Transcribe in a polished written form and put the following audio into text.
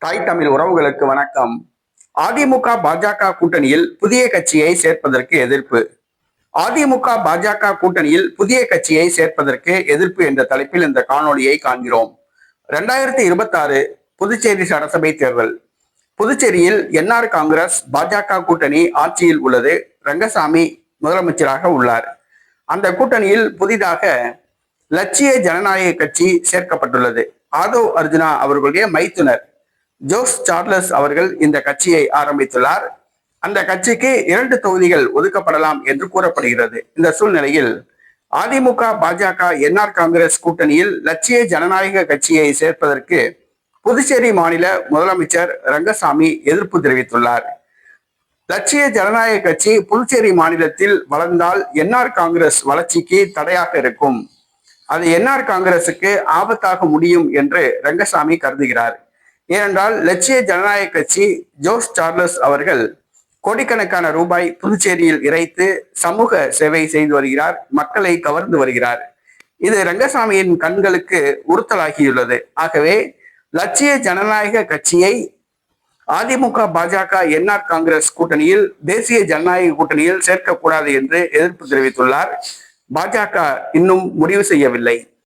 தாய் தமிழ் உறவுகளுக்கு வணக்கம். அதிமுக பாஜக கூட்டணியில் புதிய கட்சியை சேர்ப்பதற்கு எதிர்ப்பு. அதிமுக பாஜக கூட்டணியில் புதிய கட்சியை சேர்ப்பதற்கு எதிர்ப்பு என்ற தலைப்பில் இந்த காணொலியை காண்கிறோம். 2026 புதுச்சேரி சட்டசபை தேர்தல். புதுச்சேரியில் என்ஆர் காங்கிரஸ் பாஜக கூட்டணி ஆட்சியில் உள்ளது. ரங்கசாமி முதலமைச்சராக உள்ளார். அந்த கூட்டணியில் புதிதாக லட்சிய ஜனநாயக கட்சி சேர்க்கப்பட்டுள்ளது. ஆதவ் அர்ஜுனா அவர்களுடைய மைத்துனர் ஜோஸ் சார்லஸ் அவர்கள் இந்த கட்சியை ஆரம்பித்துள்ளார். அந்த கட்சிக்கு 2 தொகுதிகள் ஒதுக்கப்படலாம் என்று கூறப்படுகிறது. இந்த சூழ்நிலையில் அதிமுக பாஜக என்ஆர் காங்கிரஸ் கூட்டணியில் லட்சிய ஜனநாயக கட்சியை சேர்ப்பதற்கு புதுச்சேரி மாநில முதலமைச்சர் ரங்கசாமி எதிர்ப்பு தெரிவித்துள்ளார். லட்சிய ஜனநாயக கட்சி புதுச்சேரி மாநிலத்தில் வளர்ந்தால் என்ஆர் காங்கிரஸ் வளர்ச்சிக்கு தடையாக இருக்கும். அது என்ஆர் காங்கிரசுக்கு ஆபத்தாக முடியும் என்று ரங்கசாமி கருதுகிறார். ஏனென்றால் லட்சிய ஜனநாயக கட்சி ஜோஸ் சார்லஸ் அவர்கள் கோடிக்கணக்கான ரூபாய் புதுச்சேரியில் இறைத்து சமூக சேவை செய்து வருகிறார். மக்களை கவர்ந்து வருகிறார். இது ரங்கசாமியின் கண்களுக்கு உறுத்தலாகியுள்ளது. ஆகவே லட்சிய ஜனநாயக கட்சியை அதிமுக பாஜக என்ஆர் காங்கிரஸ் கூட்டணியில் தேசிய ஜனநாயக கூட்டணியில் சேர்க்கக்கூடாது என்று எதிர்ப்பு தெரிவித்துள்ளார். பாஜக இன்னும் முடிவு செய்யவில்லை.